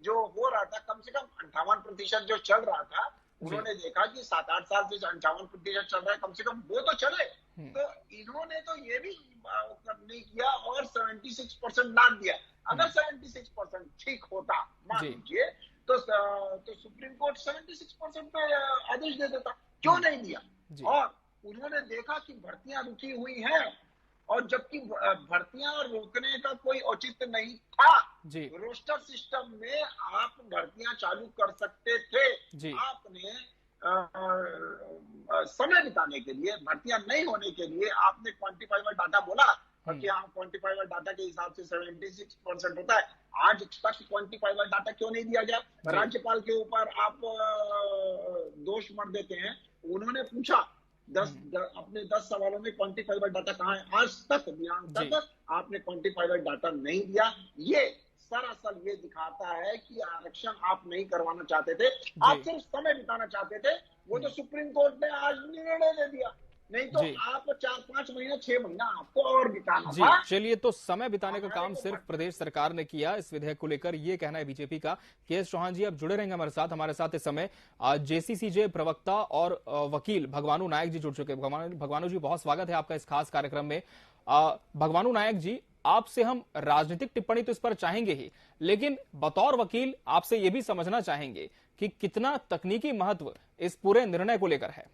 Speaker 4: जो हो रहा था, कम से कम 58% जो चल रहा था, उन्होंने देखा कि 7-8 साल से 58% चल रहा है, कम से कम वो तो चले। तो इन्होंने तो ये भी नहीं किया और 76% लाद दिया। अगर 76% ठीक होता, मान लीजिए, तो सुप्रीम कोर्ट 76% पे आदेश दे देता, क्यों नहीं दिया? और उन्होंने देखा कि भर्तियां रुकी हुई हैं और जबकि भर्तियां रोकने का कोई औचित्य नहीं था, रोस्टर सिस्टम में आप भर्तियां चालू कर सकते थे। आपने समय बिताने के लिए, भर्तियां नहीं होने के लिए आपने क्वांटिफाइबल डाटा बोला कि हाँ, क्वांटिफाइबल डाटा के हिसाब से 76% होता है। आज तक क्वांटिफाइबल डाटा क्यों नहीं दिया गया? राज्यपाल के ऊपर आप दोष मत देते हैं। उन्होंने पूछा अपने 10 सवालों में क्वांटिफाइबल डाटा कहाँ है? आज तक तक आपने क्वांटिफाइबल डाटा नहीं दिया। ये सरासर ये दिखाता है कि आरक्षण आप नहीं करवाना चाहते थे, आप सिर्फ समय बिताना चाहते थे। वो तो सुप्रीम कोर्ट ने आज निर्णय दे दिया, नहीं तो आप 4-5 महीना 6 महीना आपको और बिताना था।
Speaker 1: चलिए, तो समय बिताने का काम सिर्फ प्रदेश सरकार ने किया इस विधेयक को लेकर, ये कहना है बीजेपी का। के.एस. चौहान जी आप जुड़े रहेंगे हमारे साथ इस समय। जेसीसीजे प्रवक्ता और वकील भगवानू नायक जी जुड़ चुके हैं। भगवानू जी, बहुत स्वागत है आपका इस खास कार्यक्रम में। भगवानू नायक जी, आपसे हम राजनीतिक टिप्पणी तो इस पर चाहेंगे ही, लेकिन बतौर वकील आपसे ये भी समझना चाहेंगे कि कितना तकनीकी महत्व इस पूरे निर्णय को लेकर है।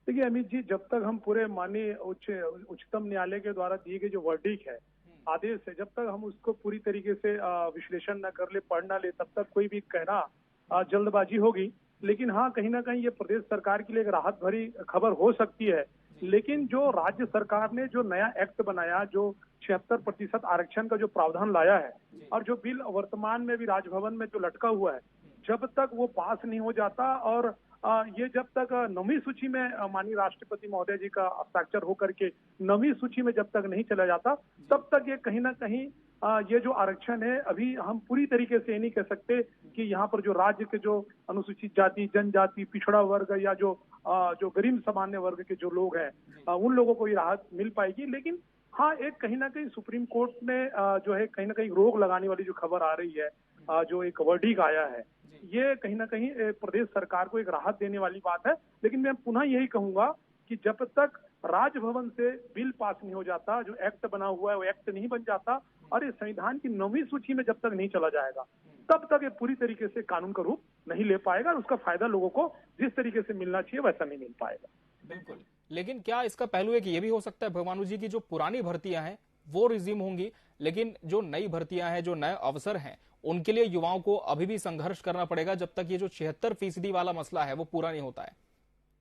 Speaker 5: देखिए अमित जी, जब तक हम पूरे माननीय उच्चतम न्यायालय के द्वारा दिए गए जो वर्डिक है, आदेश है, जब तक हम उसको पूरी तरीके से विश्लेषण न कर ले, पढ़ न ले, तब तक कोई भी कहना जल्दबाजी होगी। लेकिन हाँ, कहीं ना कहीं ये प्रदेश सरकार के लिए एक राहत भरी खबर हो सकती है। लेकिन जो राज्य सरकार ने जो नया एक्ट बनाया, जो 76% आरक्षण का जो प्रावधान लाया है, और जो बिल वर्तमान में भी राजभवन में जो लटका हुआ है, जब तक वो पास नहीं हो जाता और ये जब तक 9वीं सूची में माननीय राष्ट्रपति महोदय जी का हस्ताक्षर होकर के 9वीं सूची में जब तक नहीं चला जाता, तब तक ये कहीं ना कहीं ये जो आरक्षण है, अभी हम पूरी तरीके से ये नहीं कह सकते कि यहाँ पर जो राज्य के जो अनुसूचित जाति, जनजाति, पिछड़ा वर्ग या जो गरीब सामान्य वर्ग के जो लोग हैं, उन लोगों को ये राहत मिल पाएगी। लेकिन हाँ, एक कहीं ना कहीं सुप्रीम कोर्ट ने जो है कहीं ना कहीं रोक लगाने वाली जो खबर आ रही है, जो एक वर्डिक आया है, ये कहीं ना कहीं प्रदेश सरकार को एक राहत देने वाली बात है। लेकिन मैं पुनः यही कहूंगा कि जब तक राजभवन से बिल पास नहीं हो जाता, जो एक्ट बना हुआ है वो एक्ट नहीं बन जाता और ये संविधान की 9वीं सूची में जब तक नहीं चला जाएगा, तब तक ये पूरी तरीके से कानून का रूप नहीं ले पाएगा और उसका फायदा लोगों को जिस तरीके से मिलना चाहिए वैसा नहीं मिल पाएगा।
Speaker 1: बिल्कुल। लेकिन क्या इसका पहलू एक ये भी हो सकता है भगवानू जी की जो पुरानी भर्तियां हैं वो रिज्यूम होंगी, लेकिन जो नई भर्तियां हैं, जो नए अवसर हैं, उनके लिए युवाओं को अभी भी संघर्ष करना पड़ेगा जब तक ये जो 76% वाला मसला है वो पूरा नहीं होता है।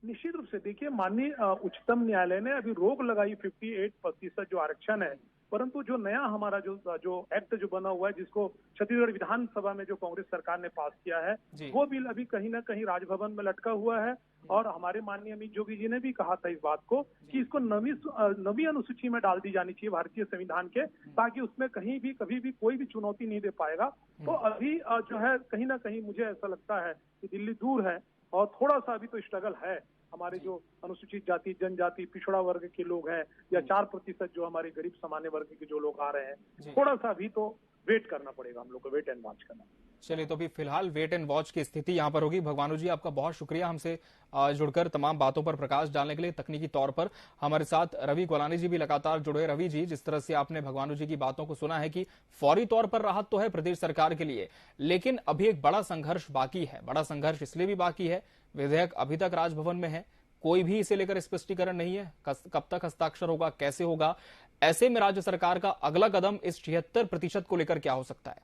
Speaker 5: निश्चित रूप से देखिए, माननीय उच्चतम न्यायालय ने अभी रोक लगाई 58% जो आरक्षण है, परंतु जो नया हमारा जो एक्ट जो बना हुआ है, जिसको छत्तीसगढ़ विधानसभा में जो कांग्रेस सरकार ने पास किया है, वो बिल अभी कहीं ना कहीं राजभवन में लटका हुआ है। और हमारे माननीय अमित जोगी जी ने भी कहा था इस बात को कि इसको 9वीं अनुसूची में डाल दी जानी चाहिए भारतीय संविधान के, ताकि उसमें कहीं भी कभी भी कोई भी चुनौती नहीं दे पाएगा। तो अभी जो है कहीं ना कहीं मुझे ऐसा लगता है कि दिल्ली दूर है और थोड़ा सा अभी तो स्ट्रगल है। हमारे जो अनुसूचित जाति, जनजाति, पिछड़ा वर्ग के लोग हैं, या 4% जो हमारे गरीब सामान्य वर्ग के जो लोग आ रहे हैं, थोड़ा सा अभी तो वेट करना पड़ेगा हम लोग को, वेट एंड वॉच करना।
Speaker 1: चलिए, तो अभी फिलहाल वेट एंड वॉच की स्थिति यहाँ पर होगी। भगवानू जी, आपका बहुत शुक्रिया हमसे जुड़कर तमाम बातों पर प्रकाश डालने के लिए। तकनीकी तौर पर हमारे साथ रवि कोलानी जी भी लगातार जुड़े। रवि जी, जिस तरह से आपने भगवानू जी की बातों को सुना है कि फौरी तौर पर राहत तो है प्रदेश सरकार के लिए, लेकिन अभी एक बड़ा संघर्ष बाकी है। बड़ा संघर्ष इसलिए भी बाकी है, विधेयक अभी तक राजभवन में है, कोई भी इसे लेकर स्पष्टीकरण नहीं है, कब तक हस्ताक्षर होगा, कैसे होगा। ऐसे में राज्य सरकार का अगला कदम इस 76% को लेकर क्या हो सकता है?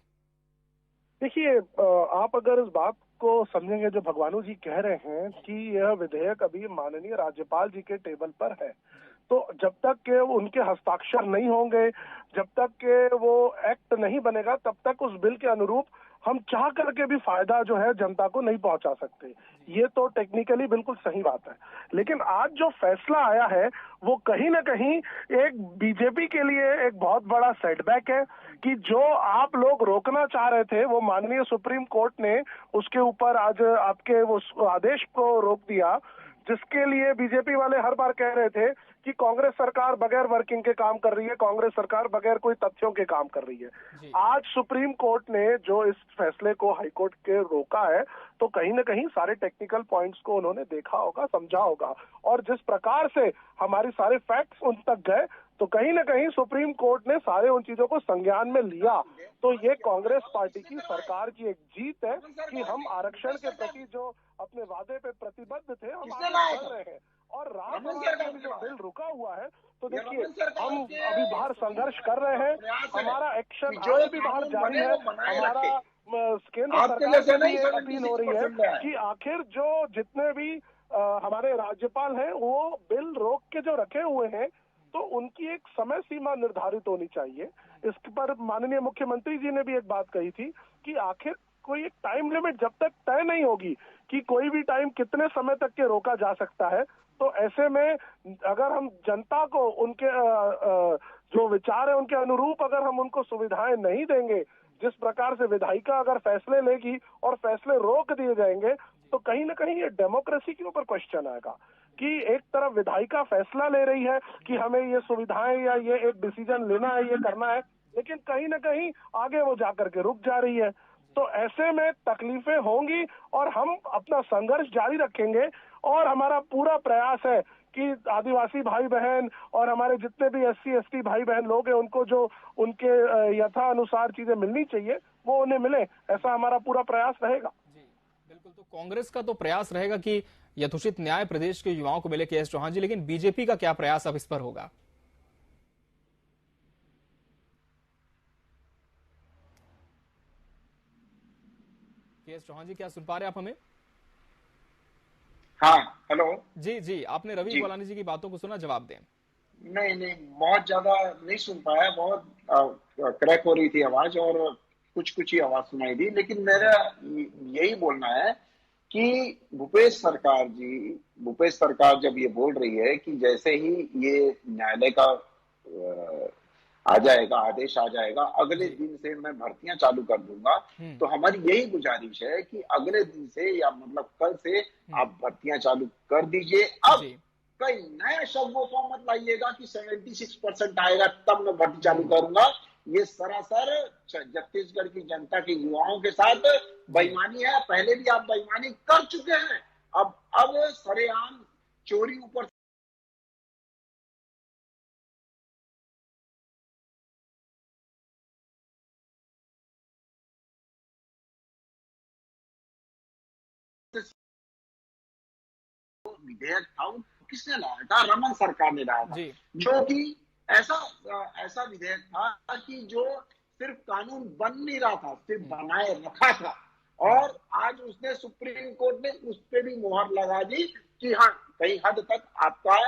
Speaker 5: देखिए, आप अगर इस बात को समझेंगे जो भगवानू जी कह रहे हैं कि यह विधेयक अभी माननीय राज्यपाल जी के टेबल पर है, तो जब तक के उनके हस्ताक्षर नहीं होंगे, जब तक के वो एक्ट नहीं बनेगा, तब तक उस बिल के अनुरूप हम चाह करके भी फायदा जो है जनता को नहीं पहुंचा सकते। ये तो टेक्निकली बिल्कुल सही बात है, लेकिन आज जो फैसला आया है वो कहीं ना कहीं एक बीजेपी के लिए एक बहुत बड़ा सेटबैक है कि जो आप लोग रोकना चाह रहे थे वो माननीय सुप्रीम कोर्ट ने उसके ऊपर आज आपके वो आदेश को रोक दिया, जिसके लिए बीजेपी वाले हर बार कह रहे थे कि कांग्रेस सरकार बगैर वर्किंग के काम कर रही है, कांग्रेस सरकार बगैर कोई तथ्यों के काम कर रही है। आज सुप्रीम कोर्ट ने जो इस फैसले को हाई कोर्ट के रोका है, तो कहीं ना कहीं सारे टेक्निकल पॉइंट्स को उन्होंने देखा होगा, समझा होगा, और जिस प्रकार से हमारे सारे फैक्ट्स उन तक गए, तो कहीं ना कहीं सुप्रीम कोर्ट ने सारे उन चीजों को संज्ञान में लिया। तो ये कांग्रेस पार्टी की सरकार की एक जीत है कि हम आरक्षण के प्रति जो अपने वादे पे प्रतिबद्ध थे हम आगे बढ़ रहे हैं। और राम मंदिर में जो बिल रुका हुआ है, तो देखिए हम अभी बाहर संघर्ष कर रहे हैं, हमारा एक्शन आगे भी बाहर जारी है। हमारा केंद्र सरकार से भी अपील हो रही है कि आखिर जो जितने भी हमारे राज्यपाल हैं वो बिल रोक के जो रखे हुए हैं, तो उनकी एक समय सीमा निर्धारित होनी चाहिए। इस पर माननीय मुख्यमंत्री जी ने भी एक बात कही थी कि आखिर कोई एक टाइम लिमिट जब तक तय नहीं होगी कि कोई भी टाइम कितने समय तक के रोका जा सकता है, तो ऐसे में अगर हम जनता को उनके जो विचार है उनके अनुरूप अगर हम उनको सुविधाएं नहीं देंगे, जिस प्रकार से विधायिका अगर फैसले लेगी और फैसले रोक दिए जाएंगे, तो कहीं ना कहीं ये डेमोक्रेसी के ऊपर क्वेश्चन आएगा कि एक तरफ विधायिका फैसला ले रही है कि हमें ये सुविधाएं या ये एक डिसीजन लेना है, ये करना है, लेकिन कहीं ना कहीं आगे वो जाकर के रुक जा रही है। तो ऐसे में तकलीफें होंगी और हम अपना संघर्ष जारी रखेंगे और हमारा पूरा प्रयास है कि आदिवासी भाई बहन और हमारे जितने भी SC ST भाई बहन लोग हैं उनको जो उनके यथा अनुसार चीजें मिलनी चाहिए वो उन्हें मिले, ऐसा हमारा पूरा प्रयास रहेगा।
Speaker 1: जी बिल्कुल, तो कांग्रेस का तो प्रयास रहेगा कि यथोचित न्याय प्रदेश के युवाओं को मिले, KS चौहान जी, लेकिन बीजेपी का क्या प्रयास अब इस पर होगा? KS चौहान जी, क्या सुन पा रहे आप हमें?
Speaker 4: हाँ, हेलो।
Speaker 1: जी, आपने रवि कोलानी जी की बातों को सुना, जवाब दें।
Speaker 4: नहीं, बहुत ज्यादा नहीं सुन पाया, बहुत क्रैक हो रही थी आवाज और कुछ ही आवाज सुनाई दी, लेकिन मेरा यही बोलना है कि भूपेश सरकार जब ये बोल रही है कि जैसे ही ये न्यायालय का आदेश आ जाएगा, अगले दिन से मैं भर्तियां चालू कर दूंगा, तो हमारी यही गुजारिश है कि अगले दिन से या मतलब कल से आप भर्तियां चालू कर दीजिए। अब कई नया शब्दों को मत लाइएगा कि 76% आएगा तब मैं भर्ती चालू करूंगा। ये सरासर छत्तीसगढ़ की जनता के युवाओं के साथ बेईमानी है। पहले भी आप बेईमानी कर चुके हैं, अब सरेआम चोरी ऊपर विधेयक था, किसने लाया था? रमन सरकार ने लाया था, जो कि ऐसा विधेयक था कि जो सिर्फ कानून बन नहीं रहा था, सिर्फ बनाए रखा था। और आज उसने सुप्रीम कोर्ट ने उस पर भी मुहर लगा दी कि हाँ, कई हद तक आपका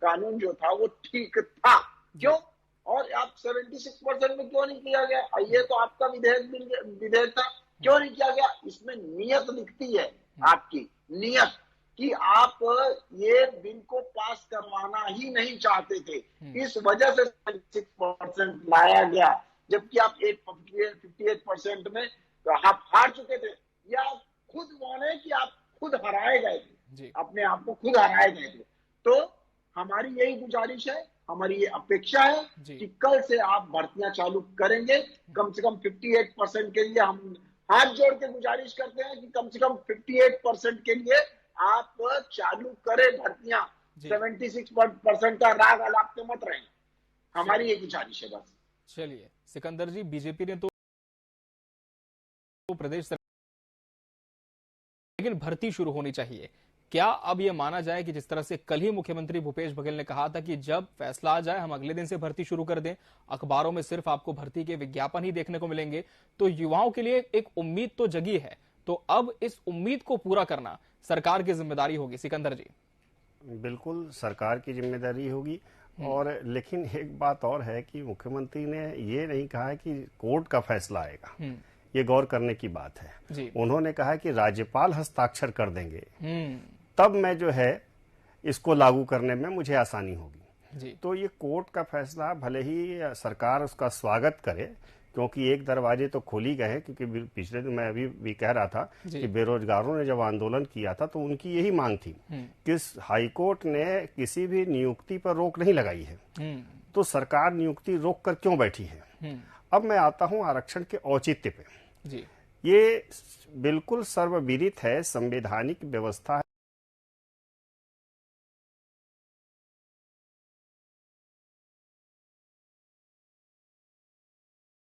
Speaker 4: कानून जो था वो ठीक था। क्यों? और आप 76% में क्यों नहीं किया गया? ये तो आपका विधेयक था, क्यों नहीं किया गया? इसमें नियत लिखती है, आपकी नियत, कि आप ये बिल को पास करवाना ही नहीं चाहते थे, इस वजह से 76% लाया गया, जबकि आप 58% में आप हार चुके थे, या खुद माने कि आप खुद हराए गए थे, अपने आप को खुद हराए गए थे। तो हमारी यही गुजारिश है, हमारी ये अपेक्षा है कि कल से आप भर्तियां चालू करेंगे। कम से कम 58% के लिए हम हाथ जोड़ के गुजारिश करते हैं कि कम से कम 58% के लिए आप चालू करें भर्तियां। 76% का राग अलापते मत रहें, हमारी ये गुजारिश है बस।
Speaker 1: चलिए सिकंदर जी, बीजेपी ने तो प्रदेश सरकार, लेकिन भर्ती शुरू होनी चाहिए। क्या अब यह माना जाए कि जिस तरह से कल ही मुख्यमंत्री भूपेश बघेल ने कहा था कि जब फैसला आ जाए हम अगले दिन से भर्ती शुरू कर दें, अखबारों में सिर्फ आपको भर्ती के विज्ञापन ही देखने को मिलेंगे, तो युवाओं के लिए एक उम्मीद तो जगी है, तो अब इस उम्मीद को पूरा करना सरकार की जिम्मेदारी होगी। सिकंदर जी।
Speaker 2: बिल्कुल सरकार की जिम्मेदारी होगी, और लेकिन एक बात और है कि मुख्यमंत्री ने ये नहीं कहा है कि कोर्ट का फैसला आएगा, ये गौर करने की बात है। उन्होंने कहा कि राज्यपाल हस्ताक्षर कर देंगे, तब मैं जो है इसको लागू करने में मुझे आसानी होगी। तो ये कोर्ट का फैसला भले ही सरकार उसका स्वागत करे, क्योंकि एक दरवाजे तो खोल ही गए हैं, क्योंकि पिछले दिन मैं अभी भी कह रहा था कि बेरोजगारों ने जब आंदोलन किया था तो उनकी यही मांग थी कि हाईकोर्ट ने किसी भी नियुक्ति पर रोक नहीं लगाई है, तो सरकार नियुक्ति रोक कर क्यों बैठी है। अब मैं आता हूं आरक्षण के औचित्य पे। ये बिल्कुल सर्वविदित है, संवैधानिक व्यवस्था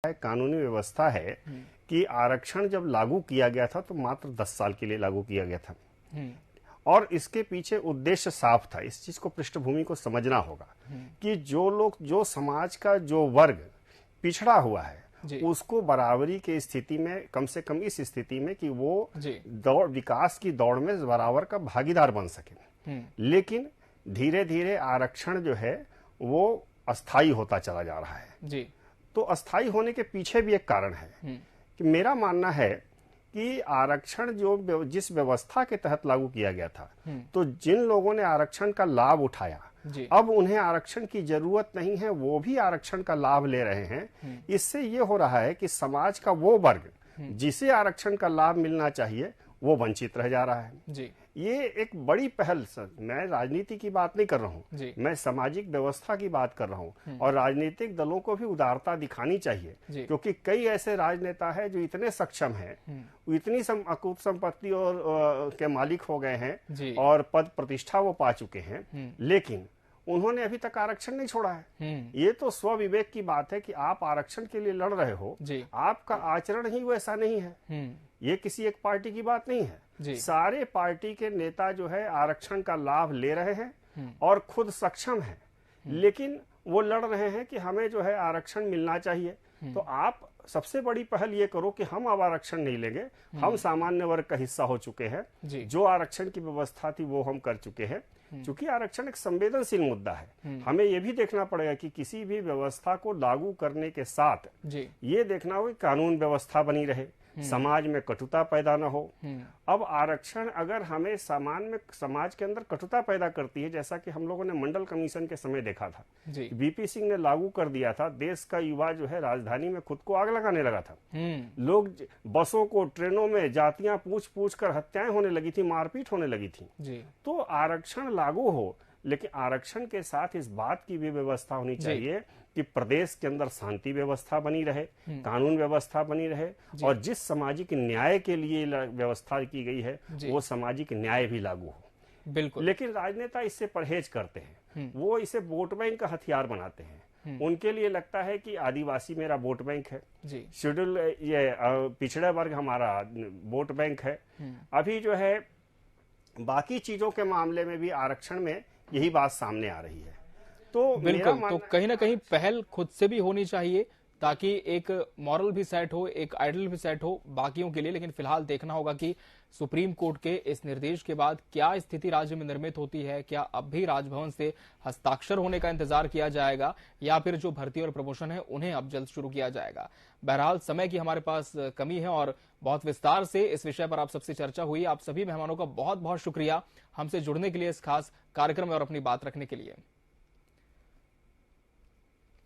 Speaker 2: है, कानूनी व्यवस्था है कि आरक्षण जब लागू किया गया था तो मात्र 10 साल के लिए लागू किया गया था, और इसके पीछे उद्देश्य साफ था। इस चीज को पृष्ठभूमि को समझना होगा कि जो लोग, जो समाज का जो वर्ग पिछड़ा हुआ है उसको बराबरी के स्थिति में, कम से कम इस स्थिति में कि वो दौड़, विकास की दौड़ में बराबर का भागीदार बन सके। लेकिन धीरे धीरे आरक्षण जो है वो अस्थायी होता चला जा रहा है। तो अस्थायी होने के पीछे भी एक कारण है कि मेरा मानना है कि आरक्षण जो जिस व्यवस्था के तहत लागू किया गया था, तो जिन लोगों ने आरक्षण का लाभ उठाया, अब उन्हें आरक्षण की जरूरत नहीं है, वो भी आरक्षण का लाभ ले रहे हैं। इससे ये हो रहा है कि समाज का वो वर्ग जिसे आरक्षण का लाभ मिलना चाहिए वो वंचित रह जा रहा है। ये एक बड़ी पहल, मैं राजनीति की बात नहीं कर रहा हूँ, मैं सामाजिक व्यवस्था की बात कर रहा हूँ। और राजनीतिक दलों को भी उदारता दिखानी चाहिए, क्योंकि कई ऐसे राजनेता हैं जो इतने सक्षम हैं, इतनी अकूत संपत्ति और के मालिक हो गए हैं और पद प्रतिष्ठा वो पा चुके हैं, लेकिन उन्होंने अभी तक आरक्षण नहीं छोड़ा है। ये तो स्वविवेक की बात है कि आप आरक्षण के लिए लड़ रहे हो, आपका आचरण ही वैसा नहीं है। ये किसी एक पार्टी की बात नहीं है, सारे पार्टी के नेता जो है आरक्षण का लाभ ले रहे हैं और खुद सक्षम हैं, लेकिन वो लड़ रहे हैं कि हमें जो है आरक्षण मिलना चाहिए। तो आप सबसे बड़ी पहल ये करो कि हम अब आरक्षण नहीं लेंगे, हम सामान्य वर्ग का हिस्सा हो चुके हैं, जो आरक्षण की व्यवस्था थी वो हम कर चुके हैं। चूंकि आरक्षण एक संवेदनशील मुद्दा है, हमें यह भी देखना पड़ेगा कि किसी भी व्यवस्था को लागू करने के साथ ये देखना हो कि कानून व्यवस्था बनी रहे, समाज में कटुता पैदा न हो। अब आरक्षण अगर हमें समाज के अंदर कटुता पैदा करती है, जैसा कि हम लोगों ने मंडल कमीशन के समय देखा था, बीपी सिंह ने लागू कर दिया था, देश का युवा जो है राजधानी में खुद को आग लगाने लगा था। लोग बसों को, ट्रेनों में जातियां पूछ पूछ कर हत्याएं होने लगी थी, मारपीट होने लगी थी। तो आरक्षण लागू हो, लेकिन आरक्षण के साथ इस बात की भी व्यवस्था होनी चाहिए कि प्रदेश के अंदर शांति व्यवस्था बनी रहे, कानून व्यवस्था बनी रहे, और जिस सामाजिक न्याय के लिए व्यवस्था की गई है वो सामाजिक न्याय भी लागू हो।
Speaker 1: बिल्कुल।
Speaker 2: लेकिन राजनेता इससे परहेज करते हैं, वो इसे वोट बैंक का हथियार बनाते हैं। उनके लिए लगता है कि आदिवासी मेरा वोट बैंक है, शेड्यूल ये पिछड़ा वर्ग हमारा वोट बैंक है। अभी जो है बाकी चीजों के मामले में भी आरक्षण में यही बात सामने आ रही है। तो
Speaker 1: बिल्कुल, तो कहीं ना कहीं पहल खुद से भी होनी चाहिए, ताकि एक मॉरल भी सेट हो, एक आइडल भी सेट हो बाकियों के लिए। लेकिन फिलहाल देखना होगा कि सुप्रीम कोर्ट के इस निर्देश के बाद क्या स्थिति राज्य में निर्मित होती है। क्या अब भी राजभवन से हस्ताक्षर होने का इंतजार किया जाएगा, या फिर जो भर्ती और प्रमोशन है उन्हें अब जल्द शुरू किया जाएगा। बहरहाल समय की हमारे पास कमी है और बहुत विस्तार से इस विषय पर आप सबसे चर्चा हुई। आप सभी मेहमानों का बहुत बहुत शुक्रिया हमसे जुड़ने के लिए, इस खास कार्यक्रम में और अपनी बात रखने के लिए।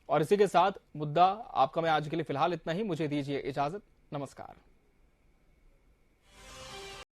Speaker 1: और इसी के साथ मुद्दा आपका मैं आज के लिए फिलहाल इतना ही। मुझे दीजिए इजाजत। नमस्कार।